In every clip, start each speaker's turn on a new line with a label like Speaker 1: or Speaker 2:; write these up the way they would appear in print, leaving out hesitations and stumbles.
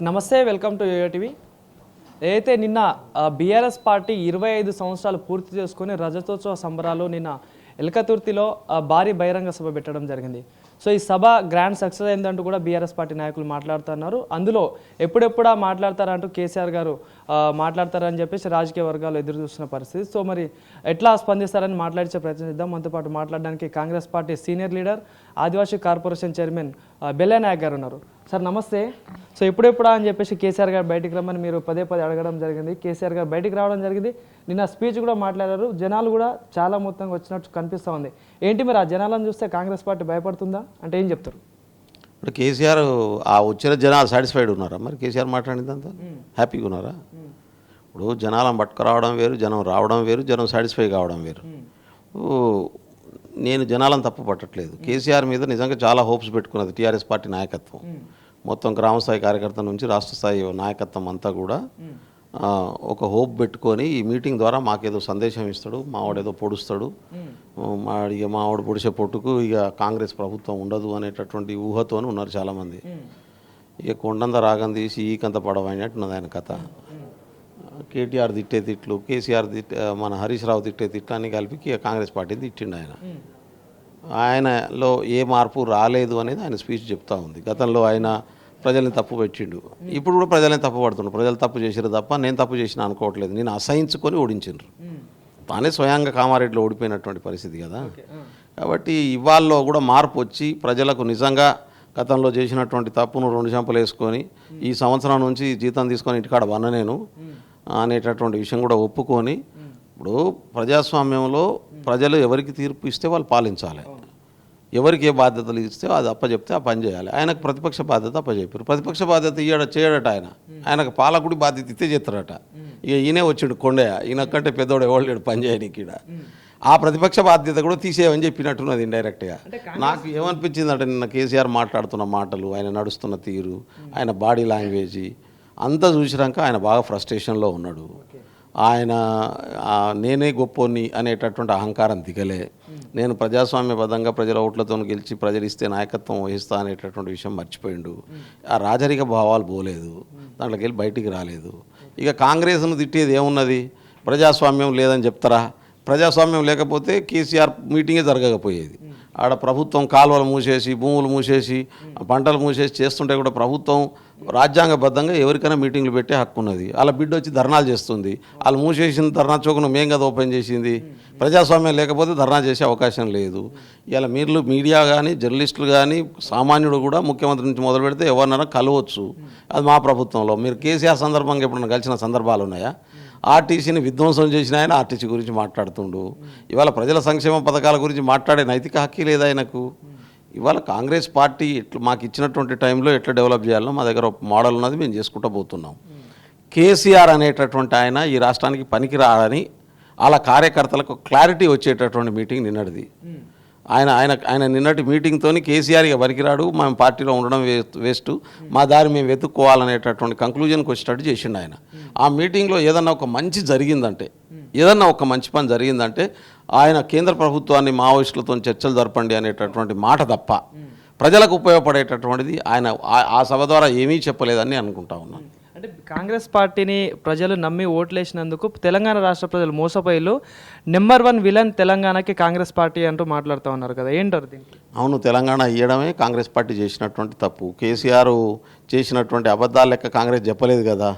Speaker 1: నమస్తే, welcome to yo-yo TV. ఏదైతే నిన్న బీఆర్ఎస్ పార్టీ 25 సంవత్సరాలు పూర్తి చేసుకుని రజతోత్సవ సంబరాలు నిన్న ఎల్కతుర్తిలో భారీ బహిరంగ సభ పెట్టడం జరిగింది. సో ఈ సభ గ్రాండ్ సక్సెస్ అయిందంటూ కూడా బీఆర్ఎస్ పార్టీ నాయకులు మాట్లాడుతున్నారు. అందులో ఎప్పుడెప్పుడా మాట్లాడతారంటూ కేసీఆర్ గారు మాట్లాడతారని చెప్పేసి రాజకీయ వర్గాలు ఎదురు చూస్తున్న పరిస్థితి. సో మరి ఎట్లా స్పందిస్తారని మాట్లాడించే ప్రయత్నం చేద్దాం. మనతో పాటు మాట్లాడడానికి కాంగ్రెస్ పార్టీ సీనియర్ లీడర్, ఆదివాసీ కార్పొరేషన్ చైర్మన్ బెల్లయ్య నాయక్ గారు ఉన్నారు. సార్ నమస్తే. సో ఎప్పుడెప్పుడా అని చెప్పేసి కేసీఆర్ గారు బయటికి రమ్మని మీరు పదే అడగడం జరిగింది. కేసీఆర్ గారు బయటికి రావడం జరిగింది. నిన్న స్పీచ్ కూడా మాట్లాడారు. జనాలు కూడా చాలా మొత్తంగా వచ్చినట్టు కనిపిస్తూ ఉంది. ఏంటి మరి ఆ జనాలను చూస్తే కాంగ్రెస్ పార్టీ భయపడుతుందా అంటే ఏం చెప్తారు?
Speaker 2: ఇప్పుడు కేసీఆర్ ఆ వచ్చిన జనాలు సాటిస్ఫైడ్ ఉన్నారా? మరి కేసీఆర్ మాట్లాడిందంతా హ్యాపీగా ఉన్నారా? ఇప్పుడు జనాలను పట్టుకురావడం వేరు, జనం రావడం వేరు, జనం సాటిస్ఫై కావడం వేరు. నేను జనాలను తప్పు పట్టట్లేదు. కేసీఆర్ మీద నిజంగా చాలా హోప్స్ పెట్టుకున్నది టీఆర్ఎస్ పార్టీ నాయకత్వం. మొత్తం గ్రామస్థాయి కార్యకర్త నుంచి రాష్ట్ర స్థాయి నాయకత్వం అంతా కూడా ఒక హోప్ పెట్టుకొని ఈ మీటింగ్ ద్వారా మాకేదో సందేశం ఇస్తాడు, మావాడేదో పొడుస్తాడు, మావాడు పొడిచే పొట్టుకు ఇక కాంగ్రెస్ ప్రభుత్వం ఉండదు అనేటటువంటి ఊహతోనే ఉన్నారు చాలామంది. ఇక కొండంత రాగం తీసి ఈకంత పడవైనట్టున్నది ఆయన కథ. కేటీఆర్ తిట్టే తిట్లు, కేసీఆర్ మన హరీష్ రావు తిట్టే తిట్లని కలిపి కాంగ్రెస్ పార్టీని తిట్టిండు ఆయన. ఆయనలో ఏ మార్పు రాలేదు అనేది ఆయన స్పీచ్ చెప్తా ఉంది. గతంలో ఆయన ప్రజల్ని తప్పు పెట్టిండు, ఇప్పుడు కూడా ప్రజల్ని తప్పు పడుతుండ్రు. ప్రజలు తప్పు చేసిరు తప్ప నేను తప్పు చేసిన అనుకోవట్లేదు. నేను అసహించుకొని ఓడించిండ్రు. తానే స్వయంగా కామారెడ్డిలో ఓడిపోయినటువంటి పరిస్థితి కదా. కాబట్టి ఇవాళలో కూడా మార్పు వచ్చి ప్రజలకు నిజంగా గతంలో చేసినటువంటి తప్పును 2 చెంపలు వేసుకొని ఈ సంవత్సరం నుంచి జీతం తీసుకొని ఇంటికాడ వన్ననేను అనేటటువంటి విషయం కూడా ఒప్పుకొని, ఇప్పుడు ప్రజాస్వామ్యంలో ప్రజలు ఎవరికి తీర్పు ఇస్తే వాళ్ళు పాలించాలి, ఎవరికి ఏ బాధ్యతలు ఇస్తే అది అప్పచెప్తే ఆ పని చేయాలి. ఆయనకు ప్రతిపక్ష బాధ్యత అప్పచెప్పారు. ప్రతిపక్ష బాధ్యత చేయడట ఆయనకు పాలకుడి బాధ్యత ఇస్తే చేస్తారట. ఇక ఈయనే వచ్చిండు కొండయ్య, ఈయనకంటే పెద్దోడు ఎవరు లేడు పని చేయడానికి. ఇక్కడ ఆ ప్రతిపక్ష బాధ్యత కూడా తీసేయమని చెప్పినట్టున్నది ఇండైరెక్ట్గా. నాకు ఏమనిపించింది అంటే నిన్న కేసీఆర్ మాట్లాడుతున్న మాటలు, ఆయన నడుస్తున్న తీరు, ఆయన బాడీ లాంగ్వేజ్ అంతా చూసినాక ఆయన బాగా ఫ్రస్ట్రేషన్లో ఉన్నాడు. ఆయన నేనే గొప్పోని అనేటటువంటి అహంకారం దిగలే. నేను ప్రజాస్వామ్యబద్ధంగా ప్రజల ఓట్లతో గెలిచి ప్రజలు ఇస్తే నాయకత్వం వహిస్తా అనేటటువంటి విషయం మర్చిపోయిండు. ఆ రాజరిక భావాలు పోలేదు, దాంట్లోకి వెళ్ళి బయటికి రాలేదు. ఇక కాంగ్రెస్ను తిట్టేది ఏమున్నది? ప్రజాస్వామ్యం లేదని చెప్తారా? ప్రజాస్వామ్యం లేకపోతే కేసీఆర్ మీటింగే జరగకపోయేది. ఆడ ప్రభుత్వం కాలువలు మూసేసి, భూములు మూసేసి, పంటలు మూసేసి చేస్తుంటే కూడా ప్రభుత్వం రాజ్యాంగబద్ధంగా ఎవరికైనా మీటింగ్లు పెట్టే హక్కు ఉన్నది. వాళ్ళ బిడ్డ వచ్చి ధర్నాలు చేస్తుంది. వాళ్ళు మూసేసిన ధర్నా చౌకను మేం కదా ఓపెన్ చేసింది. ప్రజాస్వామ్యం లేకపోతే ధర్నా చేసే అవకాశం లేదు. ఇలా మీరు మీడియా కానీ, జర్నలిస్టులు కానీ, సామాన్యుడు కూడా ముఖ్యమంత్రి నుంచి మొదలు పెడితే ఎవరినైనా కలవచ్చు. అది మా ప్రభుత్వంలో. మీరు కేసీఆర్ సందర్భంగా ఎప్పుడైనా కలిసిన సందర్భాలు ఉన్నాయా? ఆర్టీసీని విధ్వంసం చేసిన ఆయన ఆర్టీసీ గురించి మాట్లాడుతుండు. ఇవాళ ప్రజల సంక్షేమ పథకాల గురించి మాట్లాడే నైతిక హక్కు లేదు ఆయనకు. ఇవాళ కాంగ్రెస్ పార్టీ మాకు ఇచ్చినటువంటి టైంలో ఎట్లా డెవలప్ చేయాలో మా దగ్గర ఒక మోడల్ ఉన్నది, మేము చేసుకుంటూ పోతున్నాం. కేసీఆర్ అనేటటువంటి ఆయన ఈ రాష్ట్రానికి పనికి రాడని వాళ్ళ కార్యకర్తలకు క్లారిటీ వచ్చేటటువంటి మీటింగ్ నిన్నటిది. ఆయన నిన్నటి మీటింగ్తో కేసీఆర్ ఇక పనికిరాడు, మేము పార్టీలో ఉండడం వేస్ట్, మా దారి మేము వెతుక్కోవాలనేటటువంటి కంక్లూజన్కి వచ్చేటట్టు చేసిండు ఆయన. ఆ మీటింగ్లో ఏదన్నా ఒక మంచి జరిగిందంటే, ఏదన్నా ఒక మంచి పని జరిగిందంటే ఆయన కేంద్ర ప్రభుత్వాన్ని మావోయిస్టులతో చర్చలు జరపండి అనేటటువంటి మాట తప్ప ప్రజలకు ఉపయోగపడేటటువంటిది ఆయన ఆ సభ ద్వారా ఏమీ చెప్పలేదని అనుకుంటా ఉన్నాను.
Speaker 1: అంటే కాంగ్రెస్ పార్టీని ప్రజలు నమ్మి ఓట్లేసినందుకు తెలంగాణ రాష్ట్ర ప్రజలు మోసపోయిలు. నెంబర్ 1 విలన్ తెలంగాణకి కాంగ్రెస్ పార్టీ అంటూ మాట్లాడుతూ ఉన్నారు కదా, ఏంటారు దీనికి?
Speaker 2: అవును, తెలంగాణ ఇవ్వడమే కాంగ్రెస్ పార్టీ చేసినటువంటి తప్పు. కేసీఆర్ చేసినటువంటి అబద్ధాల లెక్క కాంగ్రెస్ చెప్పలేదు కదా.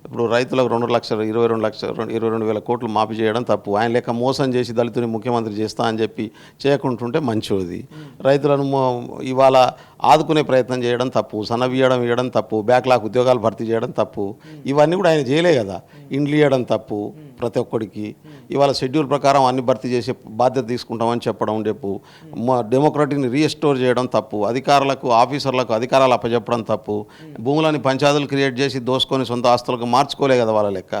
Speaker 2: ఇప్పుడు రైతులకు 22,22,000 కోట్లు మాఫీ చేయడం తప్పు. ఆయన లెక్క మోసం చేసి దళితుని ముఖ్యమంత్రి చేస్తా అని చెప్పి చేయకుంటుంటే మంచిది. రైతులను ఇవాళ ఆదుకునే ప్రయత్నం చేయడం తప్పు, సన్నబియ్యడం ఇవ్వడం తప్పు, బ్యాక్లాగ్ ఉద్యోగాలు భర్తీ చేయడం తప్పు. ఇవన్నీ కూడా ఆయన చేయలే కదా. ఇండ్లు ఇవ్వడం తప్పు ప్రతి ఒక్కడికి. ఇవాళ షెడ్యూల్ ప్రకారం అన్ని భర్తీ చేసే బాధ్యత తీసుకుంటామని చెప్పడం చెప్పు. డెమోక్రటీని రీఎస్టోర్ చేయడం తప్పు. అధికారులకు, ఆఫీసర్లకు అధికారాలు అప్పచెప్పడం తప్పు. భూములని పంచాయతీలు క్రియేట్ చేసి దోసుకొని సొంత ఆస్తులకు మార్చుకోలే కదా వాళ్ళ లెక్క.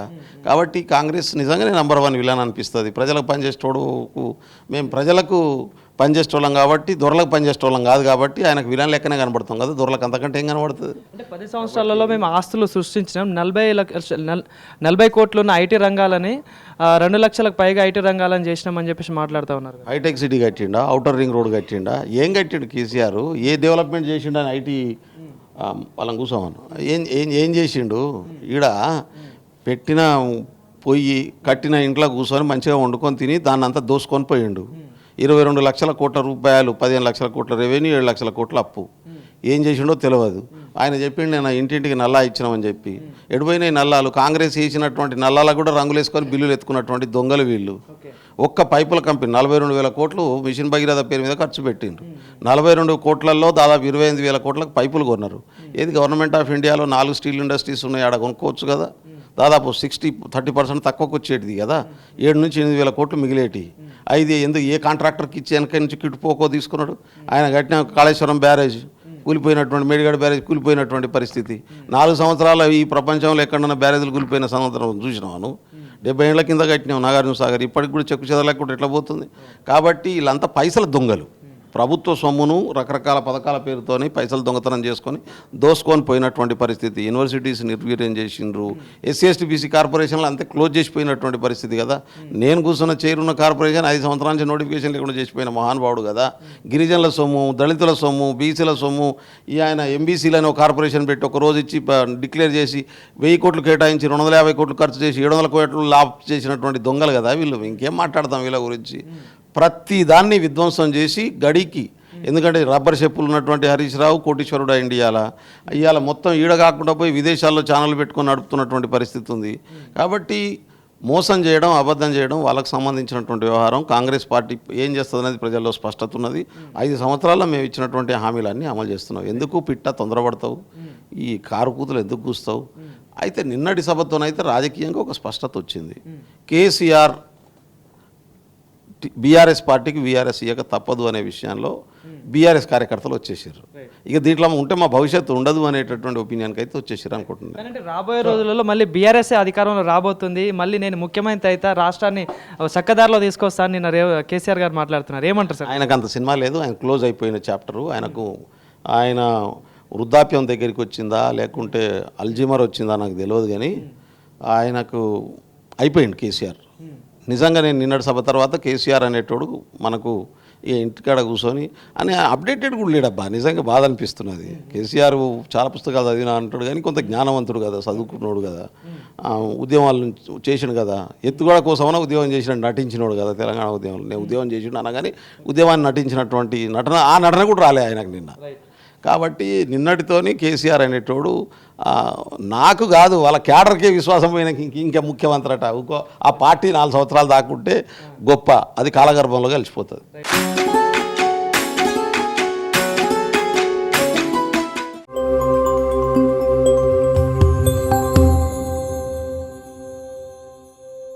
Speaker 2: కాబట్టి కాంగ్రెస్ నిజంగానే నెంబర్ 1 విలన్ అనిపిస్తుంది. ప్రజలకు పనిచేసేటోడుకు, మేము ప్రజలకు పనిచేసేటోళ్ళం కాబట్టి, దొరలకు పనిచేసేటోళ్ళం కాదు కాబట్టి ఆయనకు విలన్ లెక్కనే కనబడుతాం కదా. దొరలకు అంతకంటే ఏం కనబడుతుంది?
Speaker 1: అంటే 10 సంవత్సరాలలో మేము ఆస్తులు సృష్టించినాం. 40 కోట్లు ఉన్న ఐటీ రంగాలని 2 లక్షలకు పైగా ఐటీ రంగాలని చేసినామని చెప్పేసి మాట్లాడుతూ ఉన్నారు.
Speaker 2: హైటెక్ సిటీ కట్టిండా, ఔటర్ రింగ్ రోడ్ కట్టిండా, ఏం కట్టిండు కేసీఆర్? ఏ డెవలప్మెంట్ చేసిండు అని ఐటీ వాళ్ళని కూర్చోమను. ఏం ఏం ఏం చేసిండు ఈడ పెట్టిన పొయ్యి కట్టిన ఇంట్లో కూర్చొని మంచిగా వండుకొని తిని దాన్ని అంతా దోసుకొని పోయిండు. 22 లక్షల కోట్ల రూపాయలు, 15 లక్షల కోట్ల రెవెన్యూ, 7 లక్షల కోట్ల అప్పు. ఏం చేసిండో తెలియదు. ఆయన చెప్పిండు నేను ఇంటింటికి నల్లా ఇచ్చినామని చెప్పి. ఎడిపోయినాయి నల్లాలు? కాంగ్రెస్ వేసినటువంటి నల్లాలకు కూడా రంగులు వేసుకొని బిల్లులు ఎత్తుకున్నటువంటి దొంగలు వీళ్ళు. ఒక్క పైపుల కంపెనీ 42,000 కోట్లు మిషన్ భగీరథ పేరు మీద ఖర్చు పెట్టిండ్రు. 42 కోట్లలో దాదాపు 25,000 కోట్లకు పైపులు కొన్నారు. ఏది గవర్నమెంట్ ఆఫ్ ఇండియాలో 4 స్టీల్ ఇండస్ట్రీస్ ఉన్నాయి, ఆడ కొనుక్కోవచ్చు కదా. దాదాపు 30% తక్కువకు వచ్చేటిది కదా. 7 నుంచి 8,000 కోట్లు మిగిలేటి. అయితే ఎందుకు ఏ కాంట్రాక్టర్కి ఇచ్చి వెనక నుంచి కిట్టుపోకో తీసుకున్నాడు? ఆయన కట్టిన కాళేశ్వరం బ్యారేజ్ కూలిపోయినటువంటి, మేడిగడ బ్యారేజ్ కూలిపోయినటువంటి పరిస్థితి. 4 సంవత్సరాలు ఈ ప్రపంచంలో ఎక్కడన్నా బ్యారేజ్లు కూలిపోయిన సంవత్సరం చూసినాను. 70 ఏళ్ల కింద కట్టినాం నాగార్జున సాగర్, ఇప్పటికి కూడా చెక్కు చెదలేకుండా ఎట్లా పోతుంది? కాబట్టి వీళ్ళంతా పైసల దొంగలు. ప్రభుత్వ సొమ్మును రకరకాల పథకాల పేరుతోని పైసలు దొంగతనం చేసుకొని దోసుకొని పోయినటువంటి పరిస్థితి. యూనివర్సిటీస్ నిర్వీర్యం చేసిండ్రు. ఎస్సీ ఎస్టీ బీసీ కార్పొరేషన్లు అంతే క్లోజ్ చేసిపోయినటువంటి పరిస్థితి కదా. నేను కూర్చున్న చేరున్న కార్పొరేషన్ 5 సంవత్సరాల నుంచి నోటిఫికేషన్ లేకుండా చేసిపోయిన మహానుభావుడు కదా. గిరిజనుల సొమ్ము, దళితుల సొమ్ము, బీసీల సొమ్ము, ఈ ఆయన ఎంబీసీలని ఒక కార్పొరేషన్ పెట్టి ఒక రోజు ఇచ్చి డిక్లేర్ చేసి 1000 కోట్లు కేటాయించి 250 కోట్లు ఖర్చు చేసి 700 కోట్లు లాభ చేసినటువంటి దొంగలు కదా వీళ్ళు. ఇంకేం మాట్లాడతాం వీళ్ళ గురించి? ప్రతి దాన్ని విధ్వంసం చేసి గడికి, ఎందుకంటే రబ్బర్ చెప్పులు ఉన్నటువంటి హరీష్ రావు కోటీశ్వరుడు అయింది. ఇవాళ మొత్తం ఈడ కాకుండా పోయి విదేశాల్లో ఛానల్ పెట్టుకొని నడుపుతున్నటువంటి పరిస్థితి ఉంది. కాబట్టి మోసం చేయడం, అబద్ధం చేయడం వాళ్ళకు సంబంధించినటువంటి వ్యవహారం. కాంగ్రెస్ పార్టీ ఏం చేస్తుంది అనేది ప్రజల్లో స్పష్టత ఉన్నది. 5 సంవత్సరాల్లో మేము ఇచ్చినటువంటి హామీలన్నీ అమలు చేస్తున్నాం. ఎందుకు పిట్ట తొందరపడతావు? ఈ కారు కూతులు ఎందుకు కూస్తావు? అయితే నిన్నటి సభతోనైతే రాజకీయంగా ఒక స్పష్టత వచ్చింది. కేసీఆర్ బీఆర్ఎస్ పార్టీకి వీఆర్ఎస్ ఇయ్యక తప్పదు అనే విషయంలో బీఆర్ఎస్ కార్యకర్తలు వచ్చేసారు. ఇక దీంట్లో ఉంటే మా భవిష్యత్తు ఉండదు అనేటటువంటి ఒపీనియన్కి అయితే వచ్చేసారు అనుకుంటున్నాను.
Speaker 1: అంటే రాబోయే రోజులలో మళ్ళీ బీఆర్ఎస్ అధికారంలో రాబోతుంది, మళ్ళీ నేను ముఖ్యమంత్రి అయితే రాష్ట్రాన్ని చక్కదారిలో తీసుకొస్తాను నిన్న కేసీఆర్ గారు మాట్లాడుతున్నారు. ఏమంటారు సార్?
Speaker 2: ఆయనకు అంత సినిమా లేదు. ఆయన క్లోజ్ అయిపోయిన చాప్టరు. ఆయన వృద్ధాప్యం దగ్గరికి వచ్చిందా లేకుంటే అల్జీమర్ వచ్చిందా నాకు తెలియదు, కానీ ఆయనకు అయిపోయింది కేసీఆర్. నిజంగా నేను నిన్నటి సభ తర్వాత కేసీఆర్ అనేటోడు మనకు ఈ ఇంటికాడ కూర్చొని అని అప్డేటెడ్ కూడా లేడబ్బా. నిజంగా బాధ అనిపిస్తున్నది. కేసీఆర్ చాలా పుస్తకాలు చదివినా అంటాడు, కానీ కొంత జ్ఞానవంతుడు కదా, చదువుకున్నాడు కదా, ఉద్యమాలు చేసిండు కదా, ఎత్తుగడ కోసమైనా ఉద్యమం చేసిన నటించినోడు కదా. తెలంగాణ ఉద్యమంలో నేను ఉద్యమం చేసిండు అనగానే ఉద్యమాన్ని నటించినటువంటి ఆ నటన కూడా రాలే ఆయనకు నిన్న. కాబట్టి నిన్నటితోని కేసీఆర్ అనేటోడు నాకు కాదు వాళ్ళ క్యాడర్కే విశ్వాసం పోయిన ఇంకా ముఖ్యమంత్రి అట. ఆ పార్టీ 4 సంవత్సరాలు దాకుంటే గొప్ప, అది కాలగర్భంలో కలిసిపోతుంది.